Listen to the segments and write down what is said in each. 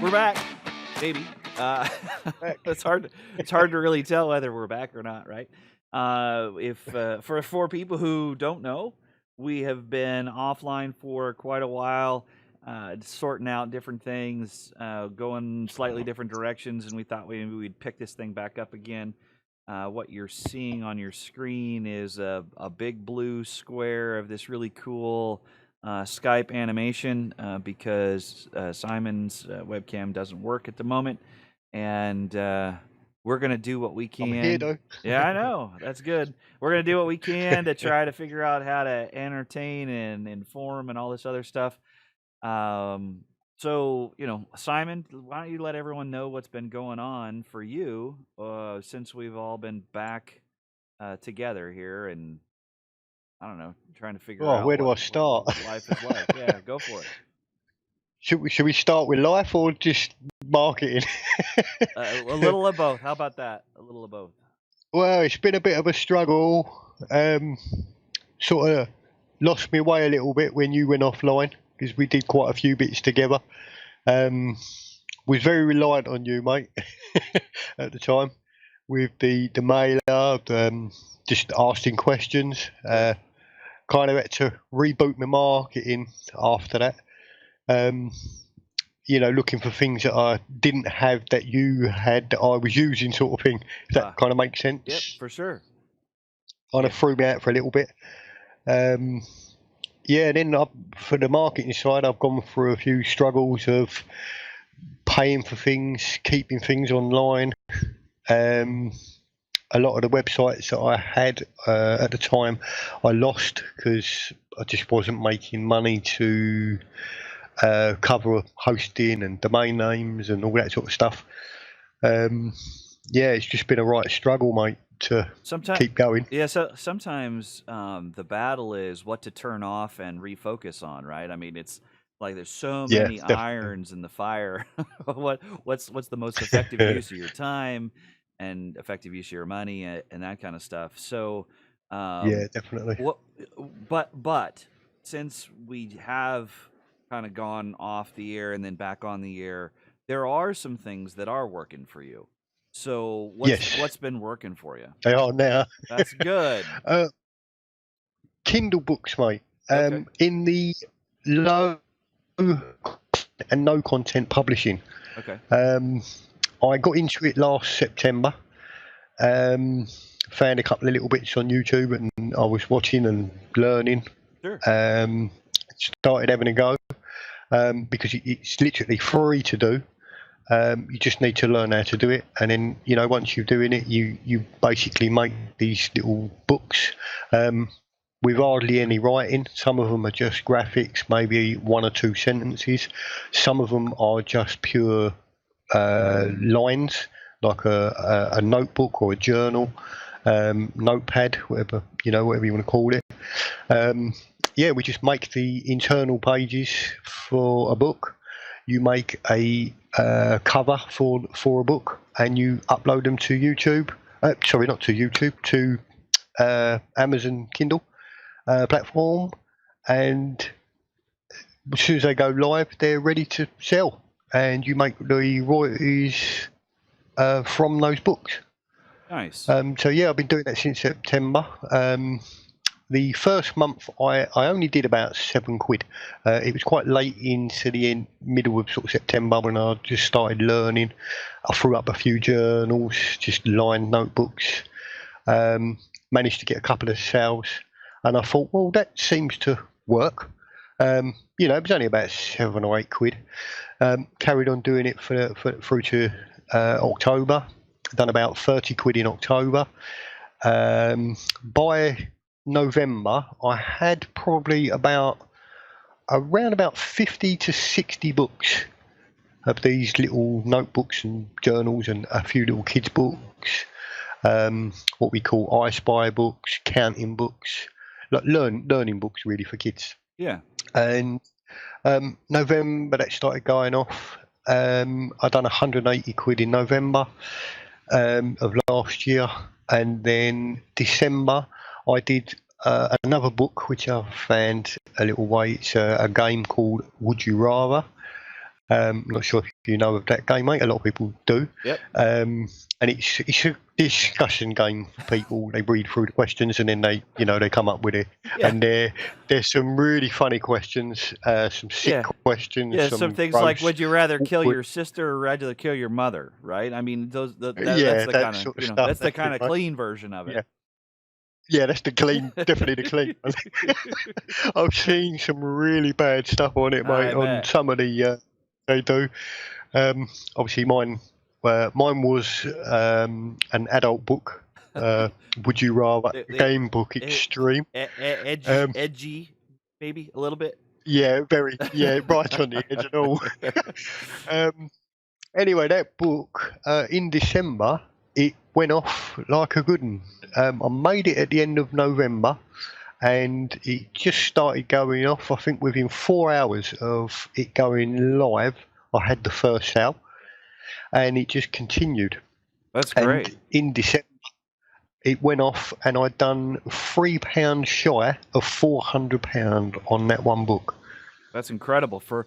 We're back, baby. Uh, Back. it's hard to really tell whether we're back or not, right? If for people who don't know, we have been offline for quite a while, sorting out different things, going slightly different directions, and we thought maybe we'd pick this thing back up again. What you're seeing on your screen is a big blue square of this really cool Skype animation because Simon's webcam doesn't work at the moment, and we're gonna do what we I'm here can. though. Yeah, I know, that's good. We're gonna do what we can to try to figure out how to entertain and inform and all this other stuff. Um, so Simon, why don't you let everyone know what's been going on for you since we've all been back together here, and I don't know, trying to figure Oh, out where do I start? what life is like. Yeah, go for it. Should we start with life or just marketing? A little of both. How about that? A little of both. Well, it's been a bit of a struggle. Sort of lost my way a little bit when you went offline because we did quite a few bits together. Was very reliant on you, mate, at the time with the mailer, just asking questions. Kind of had to reboot my marketing after that. Looking for things that I didn't have that you had that I was using, sort of thing. If that kind of makes sense. Yep, for sure. Kind of threw me out for a little bit. And then for the marketing side, I've gone through a few struggles of paying for things, keeping things online. A lot of the websites that I had at the time, I lost because I just wasn't making money to cover hosting and domain names and all that sort of stuff. It's just been a right struggle, mate, to keep going. Yeah, so sometimes the battle is what to turn off and refocus on, right? I mean, it's like there's so many definitely. irons in the fire. What's the most effective use of your time and effective use of your money and that kind of stuff. So Yeah, definitely. but since we have kind of gone off the air and then back on the air, there are some things that are working for you. So what's been working for you? They are now. That's good. Kindle books, mate. Okay. In the low and no content publishing. Okay. I got into it last September. Found a couple of little bits on YouTube and I was watching and learning. Sure. Started having a go because it's literally free to do. You just need to learn how to do it, and then once you're doing it, you basically make these little books with hardly any writing. Some of them are just graphics, maybe 1 or 2 sentences. Some of them are just pure lines, like a notebook or a journal, notepad, whatever you want to call it. We just make the internal pages for a book. You make a cover for a book, and you upload them to YouTube. Sorry, not to YouTube, to Amazon Kindle platform, and as soon as they go live, they're ready to sell, and you make the royalties from those books. Nice. I've been doing that since September. The first month, I only did about £7. It was quite late into the middle of sort of September when I just started learning. I threw up a few journals, just lined notebooks. Managed to get a couple of sales, and I thought, well, that seems to work. It was only about £7 or £8. Carried on doing it through to October. Done about £30 in October. By November, I had probably around about 50 to 60 books of these little notebooks and journals, and a few little kids' books, what we call I Spy books, counting books, like learning books really for kids. Yeah. And November that started going off. I done £180 in November of last year, and then December I did another book which I found a little way. It's a game called Would You Rather. Not sure if you know of that game, mate. A lot of people do. Yep. And it's a discussion game for people. They read through the questions and then they come up with it. Yeah. And there's some really funny questions, some sick questions. Yeah, some things gross, like, would you rather kill awkward- your sister or rather kill your mother, right? I mean, that's the that kind sort of of, stuff, that's the kind of right? clean version of it. Yeah. Yeah, that's the clean, definitely the clean one. I've seen some really bad stuff on it, mate. I On bet. some of the they do. Obviously, mine was an adult book. Would you rather The- game book extreme? Edgy, maybe a little bit. Yeah, very. Yeah, right on the edge and all. Anyway, that book in December it went off like a good one. I made it at the end of November, and it just started going off. I think within 4 hours of it going live, I had the first sale, and it just continued. That's great. And in December, it went off, and I'd done £3 shy of £400 on that one book. That's incredible. So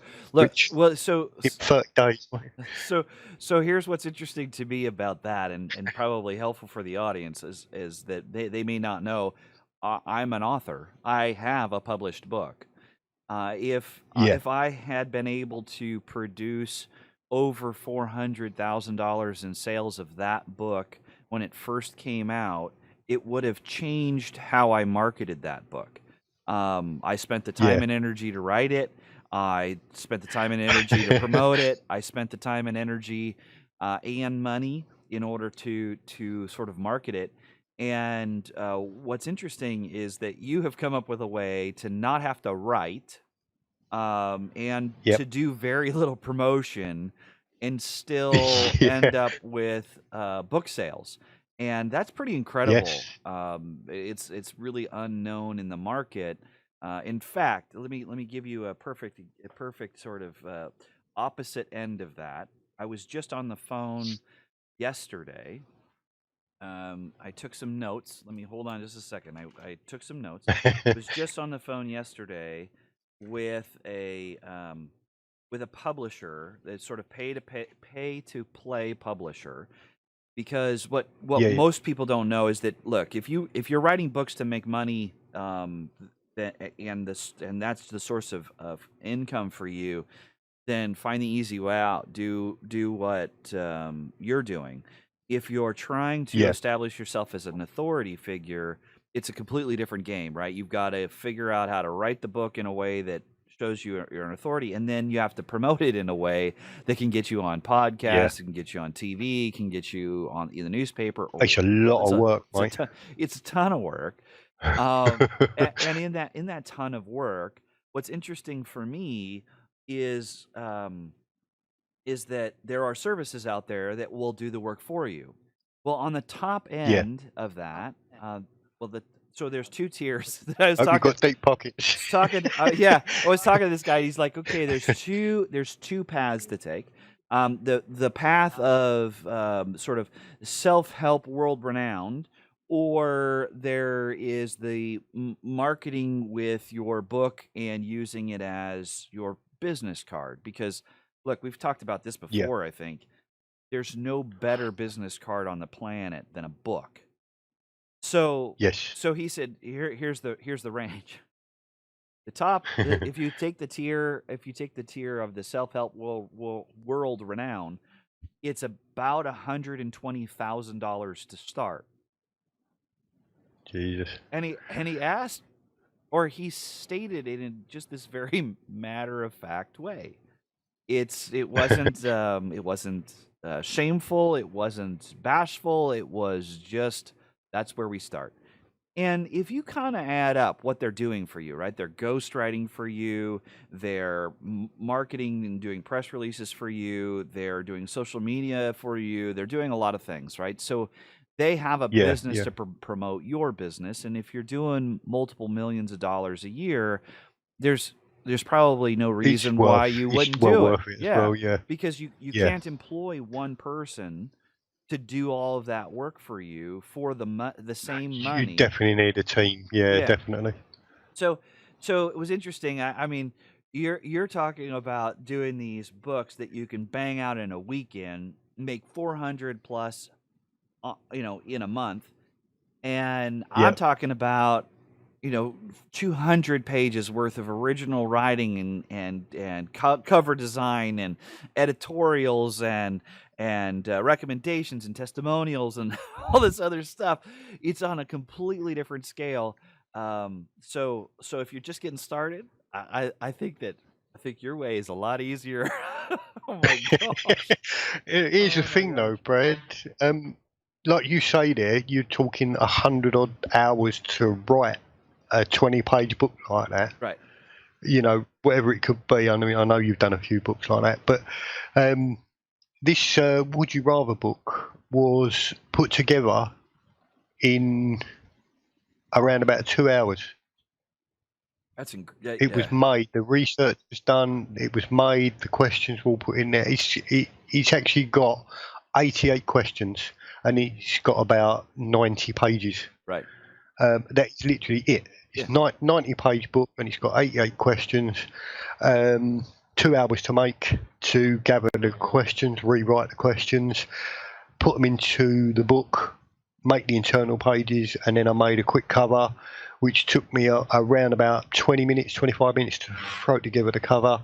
in 30 days. So here's what's interesting to me about that, and probably helpful for the audience is that they may not know. I'm an author. I have a published book. If I had been able to produce over $400,000 in sales of that book when it first came out, it would have changed how I marketed that book. I spent the time and energy to write it. I spent the time and energy to promote it. I spent the time and energy and money in order to sort of market it. And what's interesting is that you have come up with a way to not have to write and to do very little promotion and still end up with book sales. And that's pretty incredible. Yes. It's really unknown in the market. In fact, let me give you a perfect sort of opposite end of that. I was just on the phone yesterday. I took some notes. Let me hold on just a second. I took some notes. I was just on the phone yesterday with a publisher that's sort of pay to play publisher. Because what most people don't know is that, look, if you're writing books to make money, and that's the source of income for you, then find the easy way out. Do what you're doing. If you're trying to establish yourself as an authority figure, it's a completely different game, right? You've got to figure out how to write the book in a way that shows you're an authority, and then you have to promote it in a way that can get you on podcasts, can get you on TV, can get you on the newspaper. It's a lot of work, mate. It's a ton of work. And in that ton of work, what's interesting for me is that there are services out there that will do the work for you. Well, on the top end of that, so there's two tiers that I was talking. You've got deep pockets. I was talking to this guy. He's like, okay, there's two paths to take. The path of sort of self-help, world-renowned, or there is the marketing with your book and using it as your business card. Because, look, we've talked about this before. I think there's no better business card on the planet than a book. So he said, here's the range. The top, if you take the tier of the self-help world renown, it's about $120,000 to start. Jesus. And he asked, or he stated it in just this very matter of fact way. It wasn't shameful. It wasn't bashful. It was just, that's where we start. And if you kind of add up what they're doing for you, right? They're ghostwriting for you. They're marketing and doing press releases for you. They're doing social media for you. They're doing a lot of things, right? So they have a business to promote your business. And if you're doing multiple millions of dollars a year, there's probably no reason why you wouldn't do it. Because Because you can't employ one person to do all of that work for you for the same You money. definitely need a team. Yeah, Yeah. definitely. So it was interesting. I mean, you're talking about doing these books that you can bang out in a weekend, make 400 plus, in a month, and I'm Yeah. talking about 200 pages worth of original writing and cover design and editorials and recommendations and testimonials and all this other stuff. It's on a completely different scale. So if you're just getting started, I think your way is a lot easier. Oh my gosh. Here's the Oh my thing, though, gosh. Brad. Like you say there, you're talking 100 odd hours to write a 20-page book like that. Right. Whatever it could be. I mean, I know you've done a few books like that, but this Would You Rather book was put together in around about 2 hours. That's It was made. The research was done. It was made. The questions were all put in there. It's actually got 88 questions, and it's got about 90 pages. right. That's literally it. It's 90-page book, and it's got 88 questions. 2 hours to make, to gather the questions, rewrite the questions, put them into the book, make the internal pages, and then I made a quick cover, which took me around about 20 minutes, 25 minutes to throw together the cover,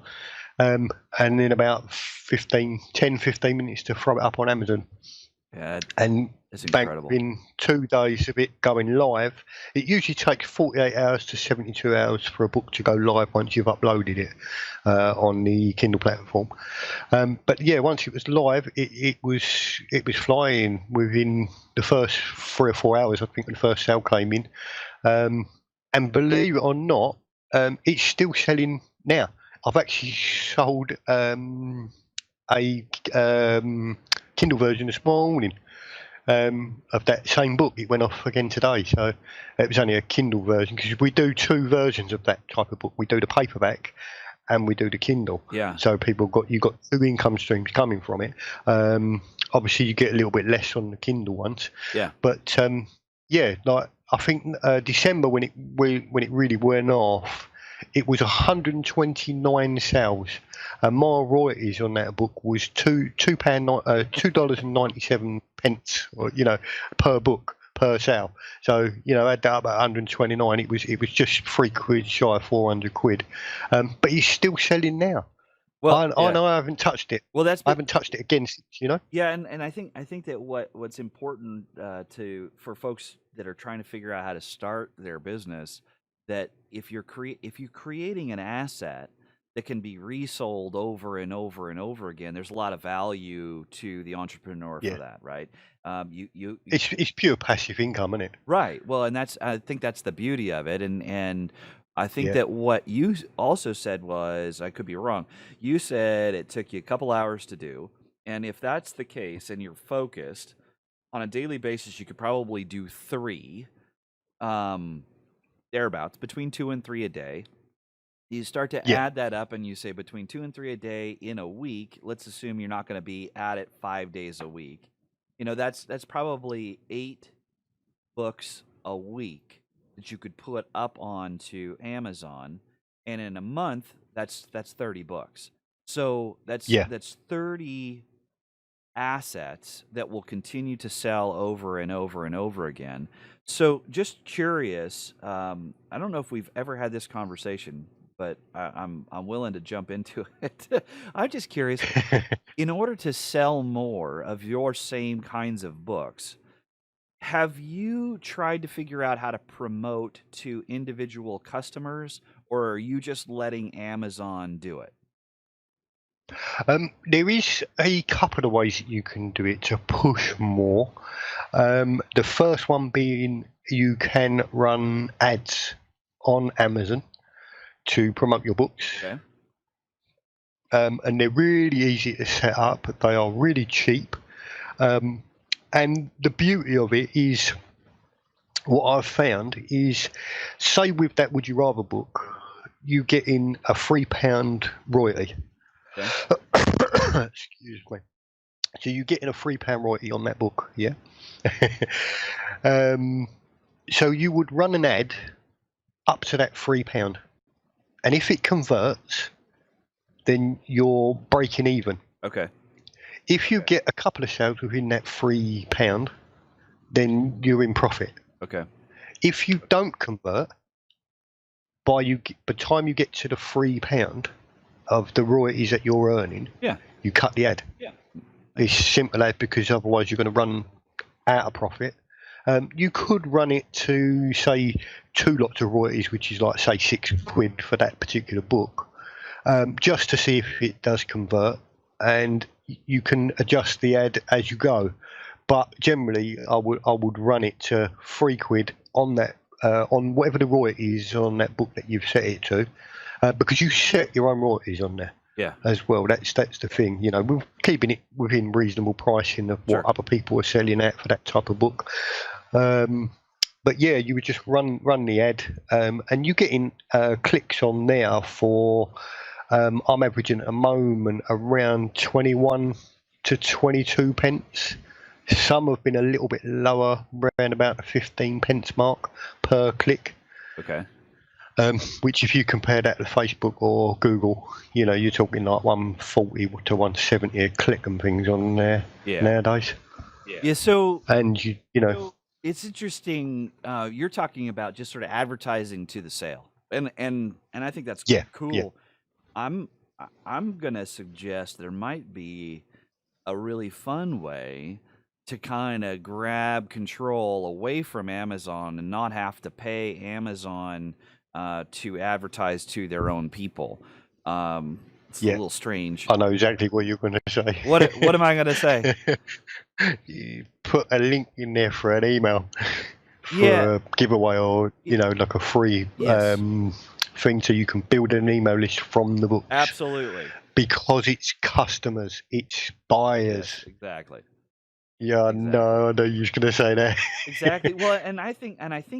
and then about 15 minutes to throw it up on Amazon. Yeah, And it's incredible. in 2 days of it going live, it usually takes 48 hours to 72 hours for a book to go live once you've uploaded it on the Kindle platform. But yeah, once it was live, it was flying within the first 3 or 4 hours. I think when the first sale came in, and believe it or not, it's still selling now. I've actually sold a Kindle version this morning of that same book. It went off again today, so it was only a Kindle version, because we do 2 versions of that type of book. We do the paperback and we do the Kindle. Yeah. So you've got 2 income streams coming from it. Obviously, you get a little bit less on the Kindle ones. Yeah. But yeah, like I think December when it really went off, it was 129 sales, and my royalties on that book was $2.97, or per book per sale. So add that up at 129. It was just £3 shy of 400 quid, but it's still selling now. Well, I know I haven't touched it. Well, I haven't touched it again since, Yeah, and I think that what's important for folks that are trying to figure out how to start their business, that if you're creating an asset that can be resold over and over and over again, there's a lot of value to the entrepreneur for that, right? It's pure passive income, isn't it? Right. Well, and I think that's the beauty of it, and I think that what you also said was, I could be wrong. You said it took you a couple hours to do, and if that's the case, and you're focused on a daily basis, you could probably do 3, thereabouts, between 2 and 3 a day. You start to add that up, and you say between 2 and 3 a day in a week. Let's assume you're not going to be at it 5 days a week. That's probably 8 books a week that you could put up onto Amazon, and in a month, that's 30 books. So that's 30 assets that will continue to sell over and over and over again. So just curious, I don't know if we've ever had this conversation, but I'm willing to jump into it. I'm just curious, in order to sell more of your same kinds of books, have you tried to figure out how to promote to individual customers, or are you just letting Amazon do it? There is a couple of ways that you can do it to push more. The first one being, you can run ads on Amazon to promote your books. Okay. And they're really easy to set up. They are really cheap. And the beauty of it is, what I've found is, say with that Would You Rather book, you get in a £3 royalty. Okay. Excuse me. So you're getting a £3 royalty on that book, yeah? So you would run an ad up to that £3. And if it converts, then you're breaking even. Okay. If you get a couple of sales within that £3, then you're in profit. Okay. If you don't convert, by the time you get to the £3 of the royalties that you're earning, Yeah. you cut the ad. Yeah. It's simple as, because otherwise you're going to run out of profit. You could run it to, say, 2 lots of royalties, which is like, say, £6 for that particular book, just to see if it does convert, and you can adjust the ad as you go. But generally, I would run it to £3 on that, on whatever the royalty is on that book that you've set it to, because you set your own royalties on there. Yeah. As well, that's the thing. We're keeping it within reasonable pricing of what Sure. other people are selling at for that type of book. But yeah, you would just run the ad, and you're getting clicks on there for. I'm averaging at the moment around 21 to 22 pence. Some have been a little bit lower, around about the 15 pence mark per click. Okay. Which, if you compare that to Facebook or Google, you're talking like 140 to 170 a click and things on there nowadays. Yeah. So, And it's interesting. You're talking about just sort of advertising to the sale, and I think that's cool. Yeah. I'm gonna suggest there might be a really fun way to kind of grab control away from Amazon and not have to pay Amazon to advertise to their own people. It's a little strange. I know exactly what you're going to say. What am I going to say? You put a link in there for an email for a giveaway, or like a free thing, so you can build an email list from the books. Absolutely. Because it's customers, it's buyers. Yes, exactly. Yeah, exactly. No, I know you was going to say that. Exactly. Well, and I think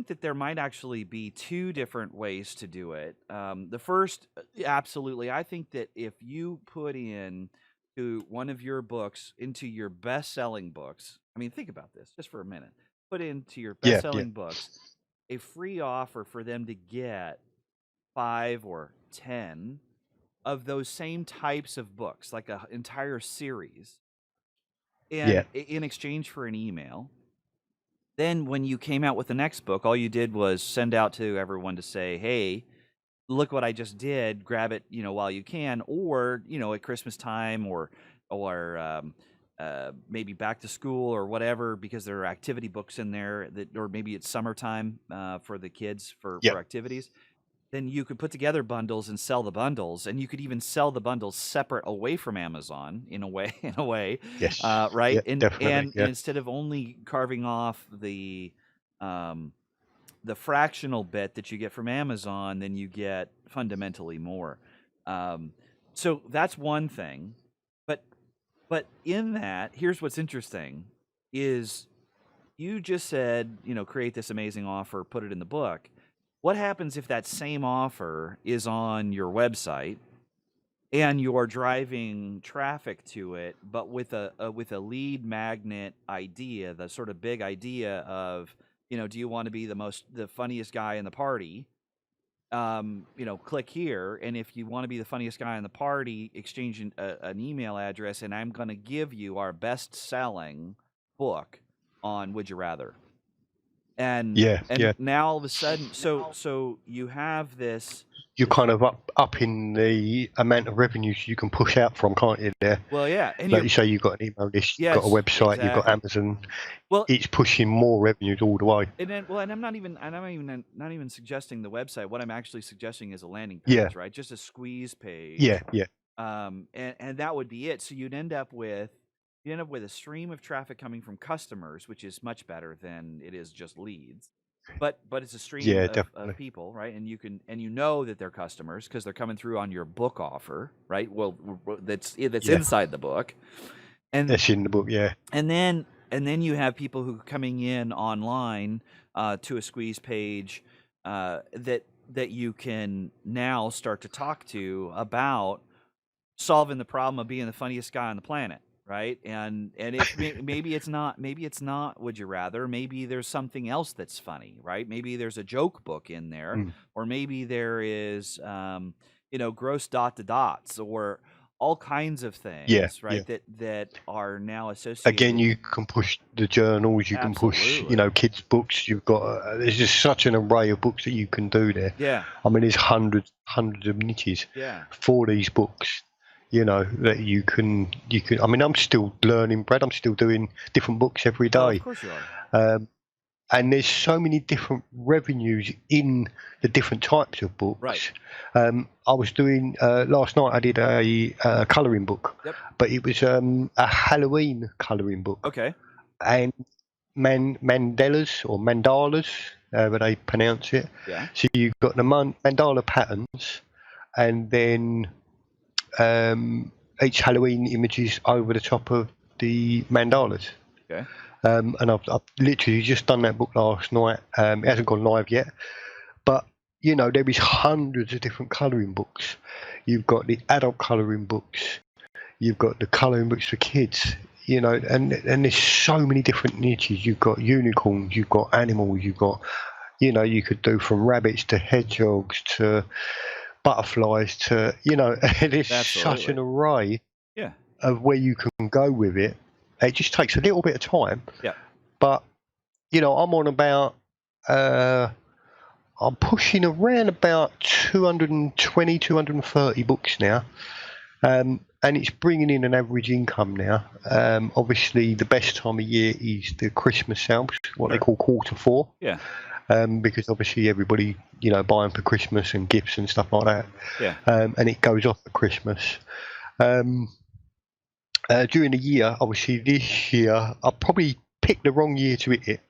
that there might actually be 2 different ways to do it. The first, absolutely, I think that if you put in to one of your books into your best-selling books, I mean, think about this just for a minute. Put into your best-selling books a free offer for them to get 5 or 10 of those same types of books, like an entire series. And in exchange for an email, then when you came out with the next book, all you did was send out to everyone to say, hey, look what I just did, grab it, while you can, or, at Christmas time, or maybe back to school or whatever, because there are activity books in there, or maybe it's summertime for the kids for activities. Then you could put together bundles and sell the bundles, and you could even sell the bundles separate away from Amazon in a way, Yes. right? Yeah, and instead of only carving off the fractional bit that you get from Amazon, then you get fundamentally more. So that's one thing, but in that, here's what's interesting: is you just said, create this amazing offer, put it in the book. What happens if that same offer is on your website and you're driving traffic to it, but with a lead magnet idea, the sort of big idea of, do you want to be the funniest guy in the party? Click here, and if you want to be the funniest guy in the party, exchange an email address, and I'm going to give you our best-selling book on Would You Rather. And now all of a sudden, so you have this. You're kind of up in the amount of revenues you can push out from, can't you? There. Well, yeah, and like you say, you've got an email list, you've got a website, you've got Amazon. Well, it's pushing more revenues all the way. And I'm not even suggesting the website. What I'm actually suggesting is a landing page, right? Just a squeeze page. Yeah. And that would be it. So you'd end up with a stream of traffic coming from customers, which is much better than it is just leads. But it's a stream of people, right? And you know that they're customers because they're coming through on your book offer, right? Well, that's inside the book, and that's in the book, yeah. And then you have people who are coming in online to a squeeze page that you can now start to talk to about solving the problem of being the funniest guy on the planet. right? And if maybe it's not Would You Rather, maybe there's something else that's funny, right? Maybe there's a joke book in there, Mm. or maybe there is gross dot to dots, or all kinds of Yeah, things, yeah. right? That are now Again, associated. you can push the journals, you can push, Absolutely. kids' books. You've got there's just such an array of books that you can do there. Yeah. I mean, there's hundreds of niches Yeah. for these books. That you can. I mean, I'm still learning, Brad. I'm still doing different books every Oh, day. of course you are. And there's so many different revenues in the different types of books. Right. I was doing last night. I did a colouring book, Yep. but it was a Halloween colouring book. Okay. And mandalas or mandalas, however they pronounce it. Yeah. So you've got the mandala patterns, and then each Halloween images over the top of the mandalas. Okay. And I've literally just done that book last night. It hasn't gone live yet, but there is hundreds of different colouring books. You've got the adult colouring books, you've got the colouring books for kids, and there's so many different niches. You've got unicorns, you've got animals, you've got, you could do from rabbits to hedgehogs to butterflies to, there's such an array of where you can go with it. It just takes a little bit of time. Yeah. But, I'm on about, I'm pushing around about 220, 230 books now. And it's bringing in an average income now. Obviously, the best time of year is the Christmas sales, what they call quarter four. Yeah. Because obviously everybody, buying for Christmas and gifts and stuff like that. Yeah. And it goes off at Christmas. During the year, obviously this year, I probably picked the wrong year to hit it,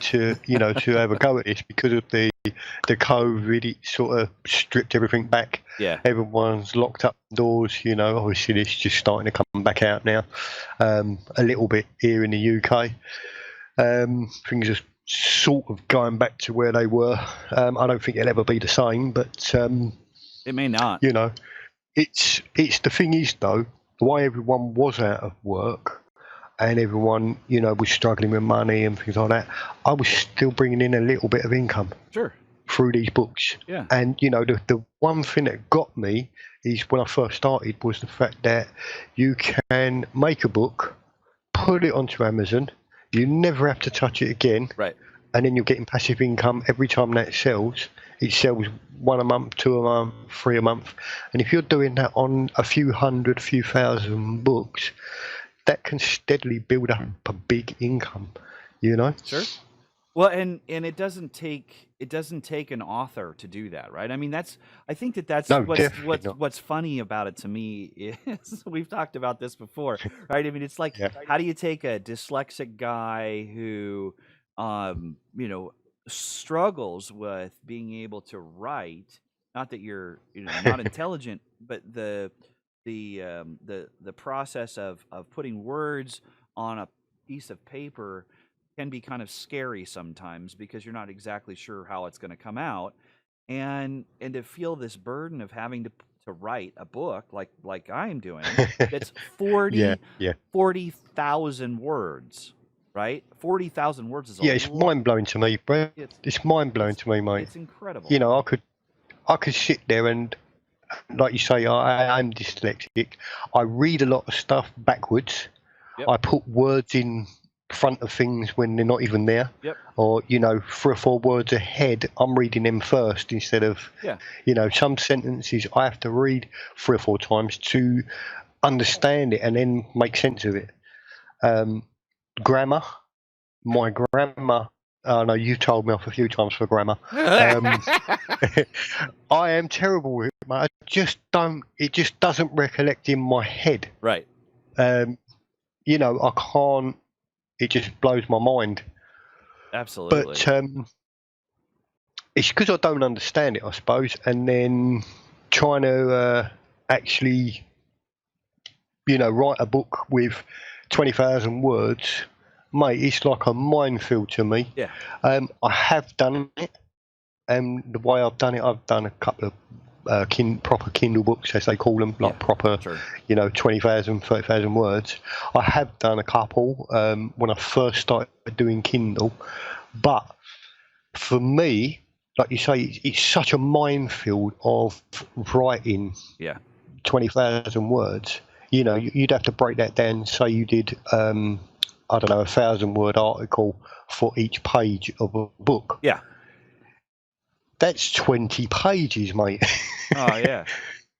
to have a go at this because of the COVID. It sort of stripped everything back. Yeah. Everyone's locked up doors. Obviously this is just starting to come back out now, a little bit here in the UK. Things are sort of going back to where they were. I don't think it'll ever be the same, but it may not. It's the thing is though. Why everyone was out of work and everyone, was struggling with money and things like that, I was still bringing in a little bit of income. Sure. Through these books. Yeah. And, the one thing that got me is when I first started was the fact that you can make a book, put it onto Amazon, you never have to touch it again. Right. And then you're getting passive income every time that sells. It sells 1 a month, 2 a month, 3 a month. And if you're doing that on a few hundred, few thousand books, that can steadily build up a big income, Sure. Well, and it doesn't take an author to do that, right? I mean, I think that's what's funny about it to me is we've talked about this before, right? I mean, it's like, how do you take a dyslexic guy who struggles with being able to write, not that you're not intelligent, but the process of putting words on a piece of paper can be kind of scary sometimes because you're not exactly sure how it's going to come out, and to feel this burden of having to write a book like I'm doing that's 40,000 words. Right, 40,000 words is it's mind blowing to me, bro. It's mind blowing to me, mate. It's incredible. I could sit there and, like you say, I'm dyslexic. I read a lot of stuff backwards. Yep. I put words in front of things when they're not even there. Yep. Or 3 or 4 words ahead, I'm reading them first instead of. Some sentences I have to read 3 or 4 times to understand it and then make sense of it. Grammar, my grammar. Oh no, you told me off a few times for grammar. I am terrible with it, mate. It just doesn't recollect in my head. Right. I can't. It just blows my mind. Absolutely. But it's because I don't understand it, I suppose, and then trying to actually, write a book with 20,000 words, mate, it's like a minefield to me. Yeah. I have done it, and the way I've done it, I've done a couple of proper Kindle books, as they call them, like proper, Sure. 20,000, 30,000 words. I have done a couple when I first started doing Kindle, but for me, like you say, it's such a minefield of writing. Yeah. 20,000 words. You'd have to break that down. Say you did, I don't know, 1,000-word article for each page of a book. Yeah. That's 20 pages, mate. Oh yeah.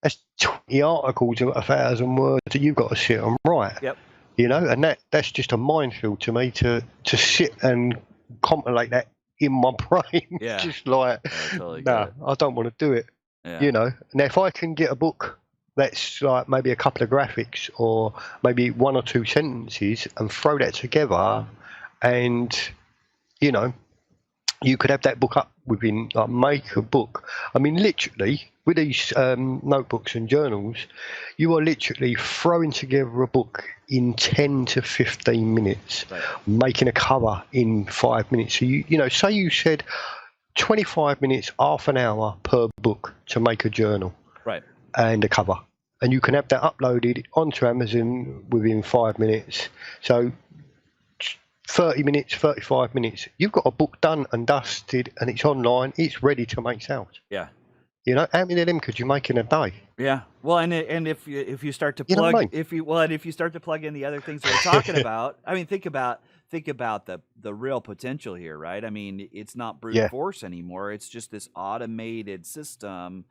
That's 20 articles of 1,000 words that you've got to sit and write. Yep. And that's just a minefield to me to sit and compilate that in my brain. Yeah. Just like, Totally I don't want to do it. Yeah. Now if I can get a book that's like maybe a couple of graphics or maybe one or two sentences and throw that together, and you could have that book up within, like, make a book. I mean, literally with these notebooks and journals, you are literally throwing together a book in 10 to 15 minutes, Right. making a cover in 5 minutes. So say you said 25 minutes, half an hour per book to make a journal, Right. and a cover, and you can have that uploaded onto Amazon within 5 minutes. So 30 minutes, 35 minutes, you've got a book done and dusted, and it's online, it's ready to make sales. Yeah. How many of them could you make in a day? Yeah. Well, and if you start to You know plug, what I mean? if you start to plug in the other things that we're talking about, I mean, think about the real potential here, right? I mean, it's not brute Yeah. force anymore. It's just this automated system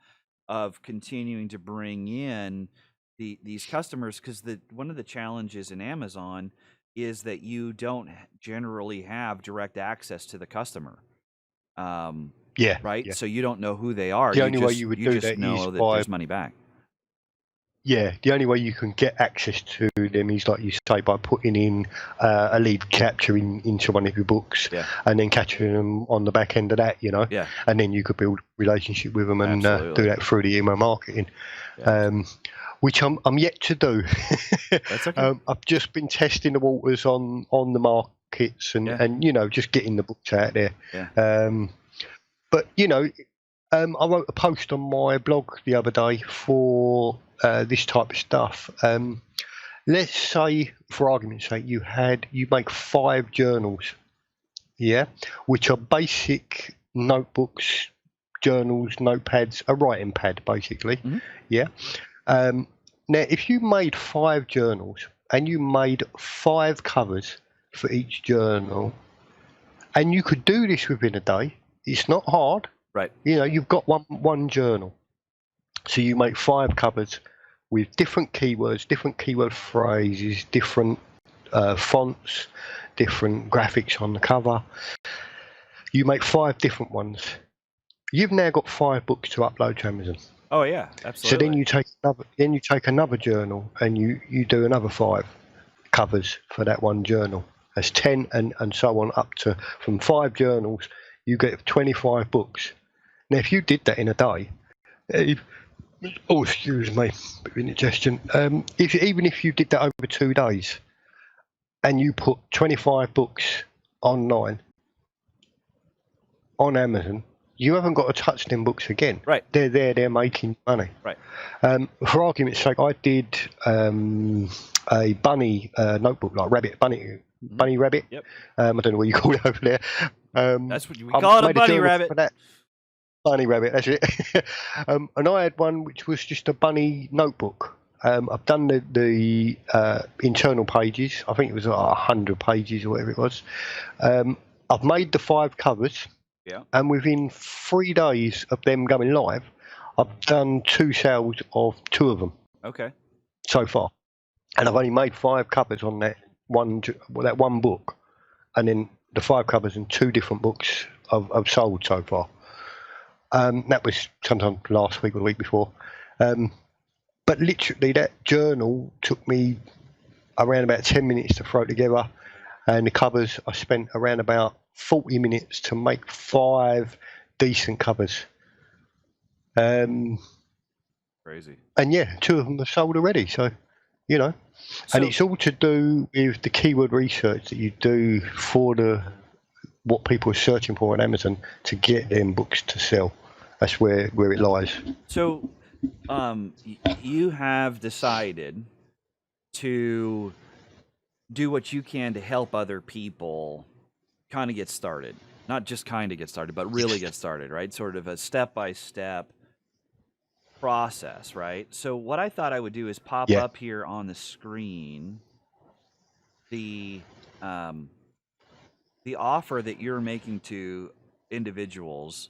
of continuing to bring in these customers, because one of the challenges in Amazon is that you don't generally have direct access to the customer. Yeah. Right. Yeah. So you don't know who they are. The only way you would do just that know is that by, there's money back. yeah, the only way you can get access to them is, like you say, by putting in a lead capture into one of your books, Yeah. and then catching them on the back end of that, Yeah. and then you could build a relationship with them and Absolutely. do that through the email marketing, Yeah. which I'm yet to do. That's okay. I've just been testing the waters on the markets and, Yeah. and just getting the books out there. Yeah. But I wrote a post on my blog the other day for this type of stuff. Let's say, for argument's sake, you make 5 journals, which are basic notebooks, journals, notepads, a writing pad, basically. Mhm. Now, if you made 5 journals and you made 5 covers for each journal, and you could do this within a day, it's not hard. Right. You've got one journal, so you make 5 covers with different keywords, different keyword phrases, different fonts, different graphics on the cover. You make 5 different ones. You've now got 5 books to upload to Amazon. Oh yeah, absolutely. So then you take another journal and you do another 5 covers for that one journal. That's 10 and so on, up to, from 5 journals you get 25 books. Now if you did that in a day, excuse me, bit of indigestion. Even if you did that over 2 days and you put 25 books online on Amazon, you haven't got to touch them books again. Right. They're there, they're making money. Right. For argument's sake, I did a bunny notebook, like bunny rabbit. Yep. I don't know what you call it over there. That's what we call it, a bunny rabbit. For that. Bunny rabbit, that's it. And I had one which was just a bunny notebook. I've done the internal pages. I think it was 100 pages or whatever it was. I've made the 5 covers. Yeah. And within 3 days of them going live, I've done 2 sales of 2 of them. Okay. So far, and I've only made 5 covers on that one book, and then the 5 covers in 2 different books I've sold so far. That was sometime last week or the week before. But literally, that journal took me around about 10 minutes to throw together, and the covers I spent around about 40 minutes to make 5 decent covers. Crazy. And yeah, 2 of them are sold already. So, and it's all to do with the keyword research that you do for what people are searching for on Amazon to get them books to sell. That's where it lies. So, you have decided to do what you can to help other people kind of get started. Not just kind of get started, but really get started, right? Sort of a step-by-step process, right? So what I thought I would do is pop Yeah. up here on the screen the offer that you're making to individuals,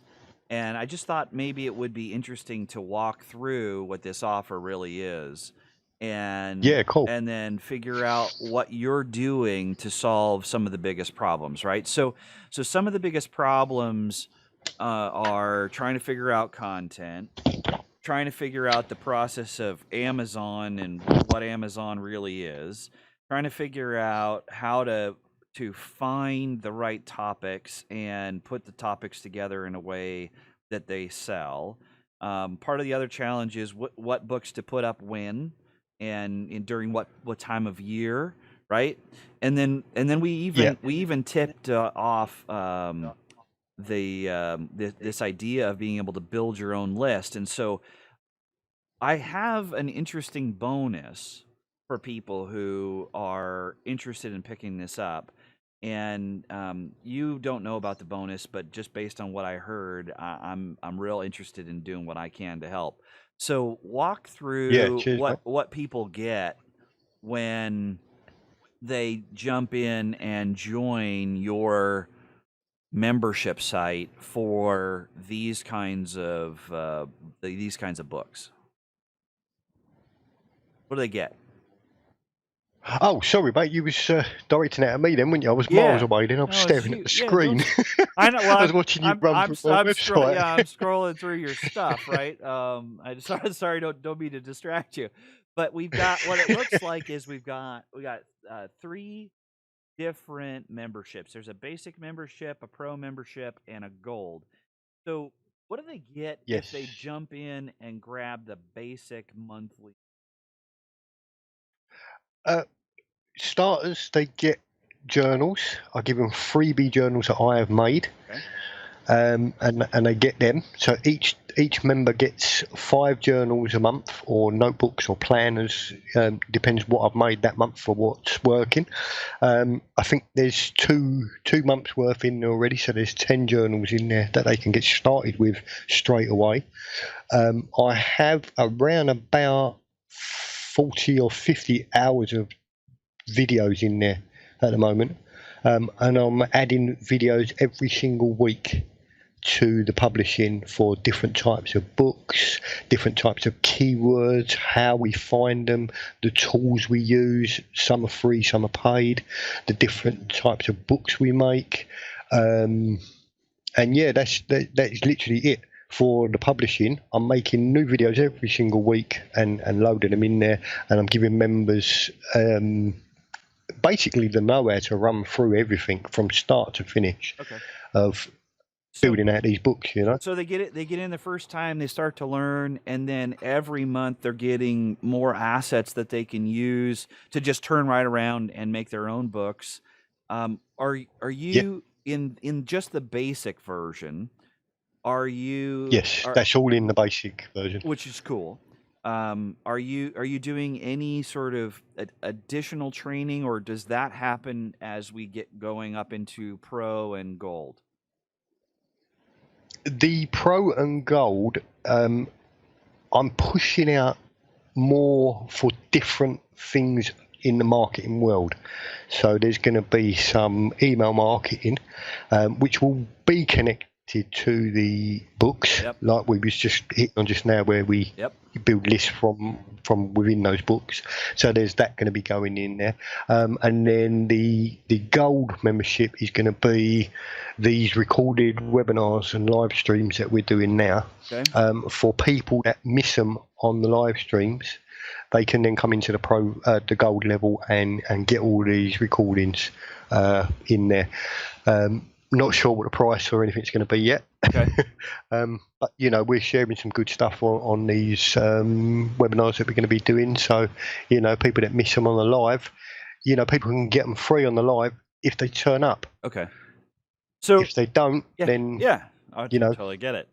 and I just thought maybe it would be interesting to walk through what this offer really is, and Yeah, cool. then figure out what you're doing to solve some of the biggest problems, right? So some of the biggest problems are trying to figure out content, trying to figure out the process of Amazon and what Amazon really is, trying to figure out how to find the right topics and put the topics together in a way that they sell. Part of the other challenge is what books to put up when and during what time of year, right? And then we even tipped off this idea of being able to build your own list. And so I have an interesting bonus for people who are interested in picking this up. And you don't know about the bonus, but just based on what I heard, I'm real interested in doing what I can to help. So walk Yeah, through cheers, mate. what people get when they jump in and join your membership site for these kinds of books. What do they get? Oh, sorry, mate. You was directing it at me then, weren't you? I was Yeah. miles away then. I was No, it's staring at you. the Yeah, screen. I know. Well, I was watching you run through my website. I'm scrolling through your stuff, right? I just sorry, don't mean to distract you, but we've got what it looks like is we got 3 different memberships. There's a basic membership, a pro membership, and a gold. So, what do they get if they Yes. jump in and grab the basic monthly? Starters, they get journals. I give them freebie journals that I have made. Okay. And they get them. So each member gets 5 journals a month, or notebooks or planners, depends what I've made that month for what's working. I think there's two months worth in there already, so there's 10 journals in there that they can get started with straight away. I have around about 40 or 50 hours of videos in there at the moment, and I'm adding videos every single week to the publishing for different types of books, different types of keywords, how we find them, the tools we use. Some are free, some are paid, the different types of books we make, and yeah, that's literally it for the publishing. I'm making new videos every single week and loading them in there, and I'm giving members basically the know-how to run through everything from start to finish. Okay. Of So, building out these books, you know. so they get in the first time, they start to learn, and then every month they're getting more assets that they can use to just turn right around and make their own books. Are you in just the basic version? Are you? Yes, that's all in the basic version. Which is cool. Are you doing any sort of additional training, or does that happen as we get going up into pro and gold? The pro and gold, I'm pushing out more for different things in the marketing world. So there's going to be some email marketing, which will be connected to the books, like we was just hitting on just now, where we build lists from within those books. So there's that going to be going in there, and then the gold membership is going to be these recorded webinars and live streams that we're doing now. For people that miss them on the live streams, they can then come into the gold level and get all these recordings in there. Not sure what the price or anything's going to be yet. But you know, we're sharing some good stuff on these webinars that we're going to be doing. So, you know, people that miss them on the live, you know, people can get them free on the live if they turn up. So if they don't, then I You know, totally get it.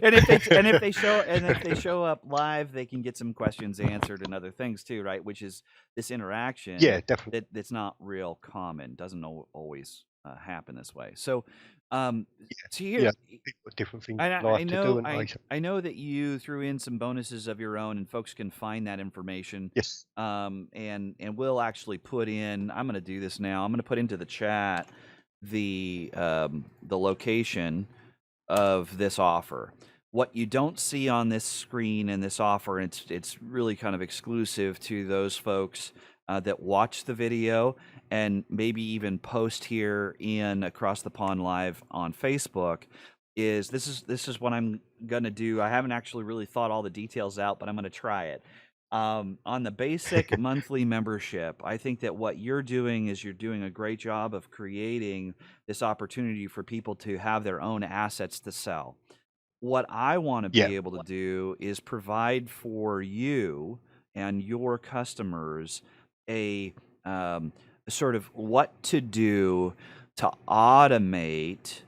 And if they show up live, they can get some questions answered and other things too, right? Which is this interaction yeah, definitely. that's not real common, doesn't always happen this way. So, um, to You hear, know, people got different things and in life to do, and I know that you threw in some bonuses of your own, and folks can find that information. yes, And we'll actually put in. I'm going to do this now. I'm going to put into the chat the location of this offer. What you don't see on this screen in this offer, and it's really kind of exclusive to those folks that watch the video and maybe even post here in Across the Pond Live on Facebook, is this is what I'm gonna do. I haven't actually really thought all the details out, but I'm gonna try it. On the basic monthly membership, I think that what you're doing is you're doing a great job of creating this opportunity for people to have their own assets to sell. What I want to yeah, be able to do is provide for you and your customers a sort of what to do to automate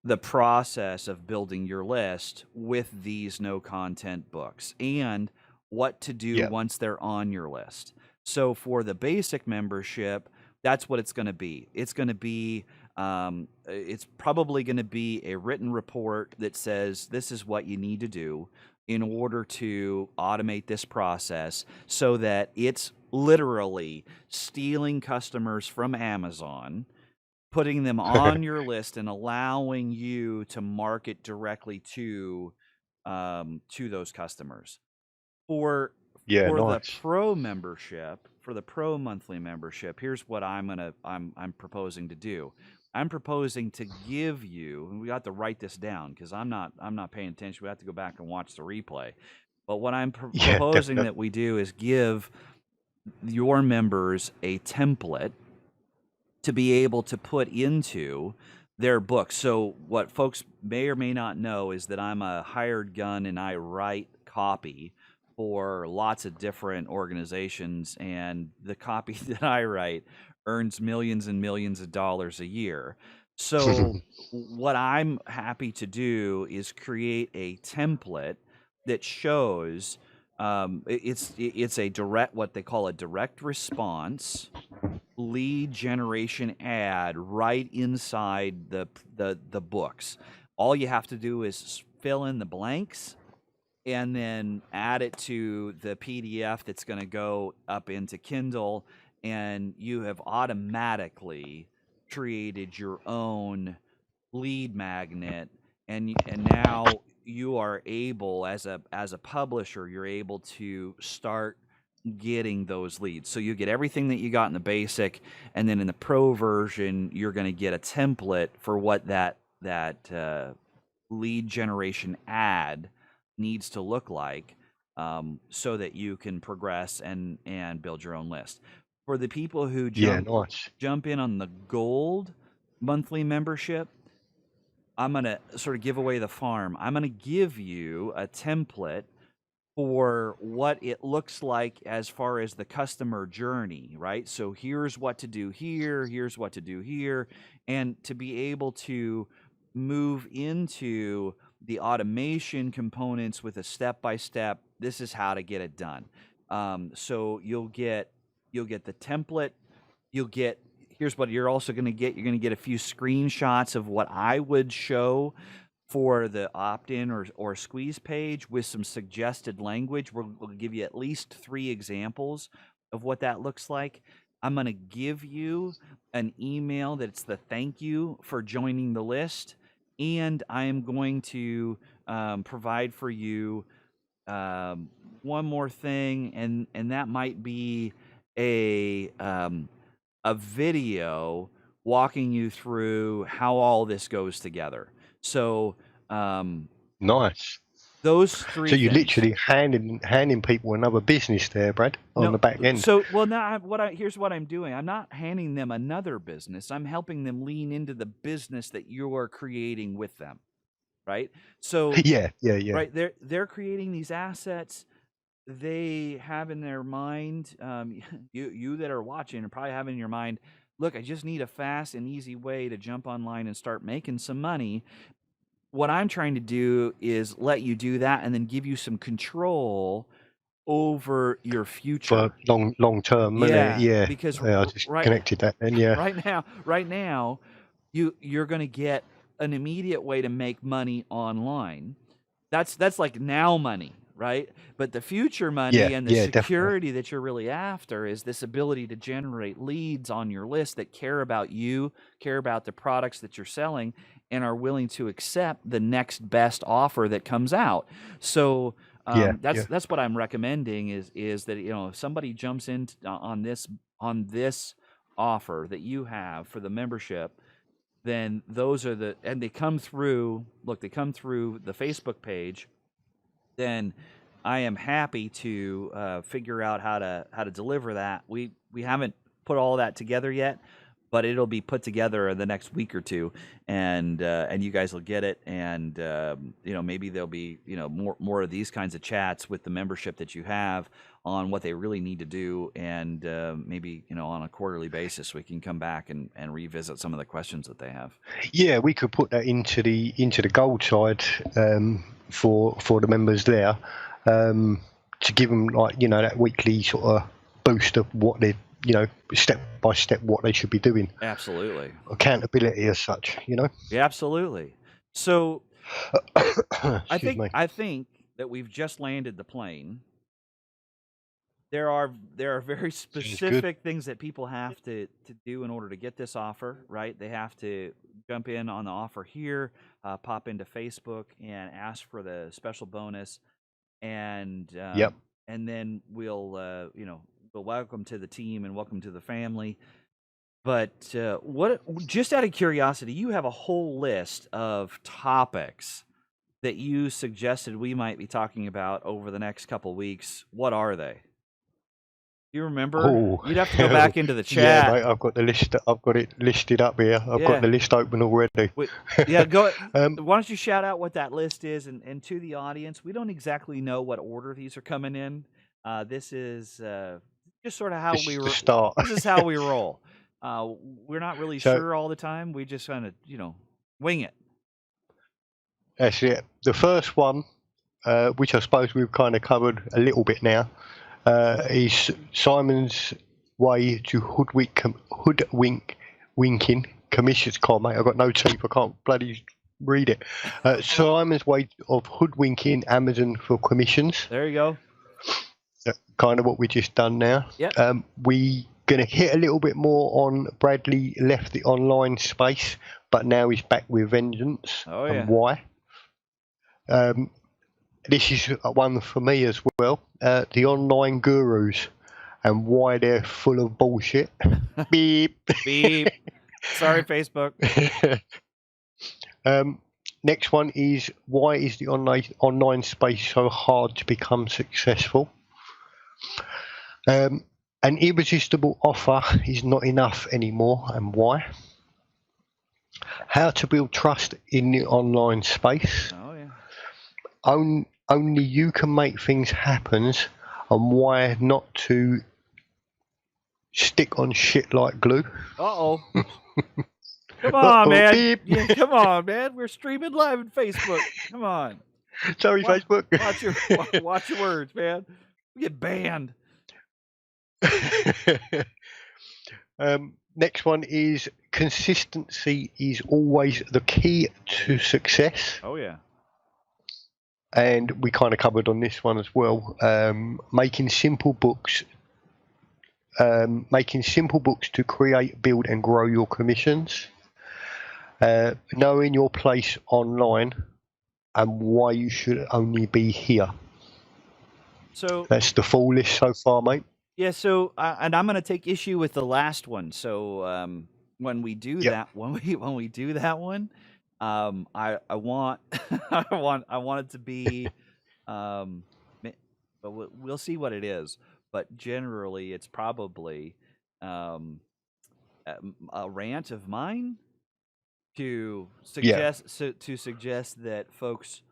the process of building your list with these no content books and what to do yeah, once they're on your list. So for the basic membership, that's what it's going to be. It's going to be it's probably going to be a written report that says this is what you need to do in order to automate this process so that it's literally stealing customers from Amazon, putting them on your list and allowing you to market directly to those customers. For yeah, for the nice. pro membership, for the pro monthly membership, here's what I'm proposing to do. I'm proposing to give you, and we got to write this down because I'm not paying attention. We have to go back and watch the replay. But what I'm Yeah, proposing definitely. that we do is give your members a template to be able to put into their book. So what folks may or may not know is that I'm a hired gun and I write copy for lots of different organizations, and the copy that I write earns millions and millions of dollars a year. So what I'm happy to do is create a template that shows it's a direct, what they call a direct response lead generation ad right inside the books. All you have to do is fill in the blanks and then add it to the PDF that's going to go up into Kindle, and you have automatically created your own lead magnet. And now you are able, as a publisher, you're able to start getting those leads. So you get everything that you got in the basic, and then in the pro version, you're going to get a template for what that lead generation ad needs to look like, so that you can progress and build your own list. For the people who Yeah, nice. jump in on the gold monthly membership, I'm going to sort of give away the farm. I'm going to give you a template for what it looks like as far as the customer journey, right? So here's what to do here, here's what to do here, and to be able to move into the automation components with a step by step. This is how to get it done. So you'll get the template. You'll get, here's what you're also going to get. You're going to get a few screenshots of what I would show for the opt-in or squeeze page with some suggested language. We'll give you at least 3 examples of what that looks like. I'm going to give you an email that's the thank you for joining the list, and I am going to provide for you one more thing, and that might be a video walking you through how all this goes together. So Nice. those So 3 you're things. literally handing people another business there, Brad, on No, the back end. so well now here's what I'm doing. I'm not handing them another business. I'm helping them lean into the business that you're creating with them, right? So Yeah, yeah, yeah. right, they're creating these assets. They have in their mind, you that are watching are probably having in your mind, look, I just need a fast and easy way to jump online and start making some money. What I'm trying to do is let you do that and then give you some control over your For future. long term, isn't it? Yeah, Yeah. because Yeah, I just connected that then, yeah. right now, you're going to get an immediate way to make money online. That's like now money, right? But the future money Yeah, and the yeah, definitely. security that you're really after is this ability to generate leads on your list that care about you, care about the products that you're selling, and are willing to accept the next best offer that comes out. So Yeah, yeah. that's what I'm recommending is that if somebody jumps in on this offer that you have for the membership, then those are and they come through. Look, they come through the Facebook page. Then I am happy to figure out how to deliver that. We haven't put all that together yet, but it'll be put together in the next week or two, and you guys will get it. And maybe there'll be more of these kinds of chats with the membership that you have on what they really need to do, and maybe on a quarterly basis we can come back and revisit some of the questions that they have. Yeah, we could put that into the gold side for the members there, to give them that weekly sort of boost of what they step by step what they should be doing. Absolutely. Accountability as such, Yeah, absolutely. So I Excuse me. think that we've just landed the plane. There are very Sounds good. specific things that people have to do in order to get this offer, right? They have to jump in on the offer here, pop into Facebook and ask for the special bonus, and Yep. and then we'll welcome to the team and welcome to the family. But just out of curiosity, you have a whole list of topics that you suggested we might be talking about over the next couple weeks. What are they? You remember? Oh, You'd have to go back into the yeah, chat. mate. I've got the list. I've got it listed up here. I've Yeah. got the list open already. Yeah, go. Why don't you shout out what that list is, and to the audience, we don't exactly know what order these are coming in. This is just sort of how This we is the start. This is how we roll. We're not really So- sure all the time. We just kind of wing it. That's it. The first one, which I suppose we've kind of covered a little bit now, is Simon's way to hoodwinking commissions. Mate, I've got no teeth. I can't bloody read it. Simon's way of hoodwinking Amazon for commissions. There you go. Kind of what we just done now. Yep. We going to hit a little bit more on Bradley left the online space, but now he's back with vengeance. Oh, yeah. And why? This is one for me as well. The online gurus and why they're full of bullshit. Beep. Beep. Sorry, Facebook. Next one is why is the online space so hard to become successful? An irresistible offer is not enough anymore, and why? How to build trust in the online space. Oh yeah. Only you can make things happen, and why not to stick on shit like glue. Uh-oh. Come on, man. Beep. Yeah, come on, man. We're streaming live on Facebook. Come on. Sorry, Facebook. Watch your words, man. We get banned. Next one is consistency is always the key to success. Oh yeah. And we kind of covered on this one as well. Making simple books to create, build, and grow your commissions. Knowing your place online and why you should only be here. So that's the full list so far, mate. Yeah. So and I'm going to take issue with the last one. So when we do that, when we do that one, I want I want it to be, but we'll see what it is. But generally, it's probably a rant of mine to suggest that folks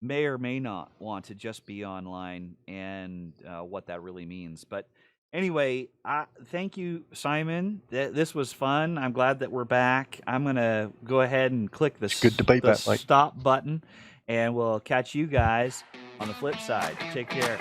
may or may not want to just be online and what that really means. But Anyway, thank you, Simon. This was fun. I'm glad that we're back. I'm gonna go ahead and click the, It's good to be back, mate. stop button, and we'll catch you guys on the flip side. Take care.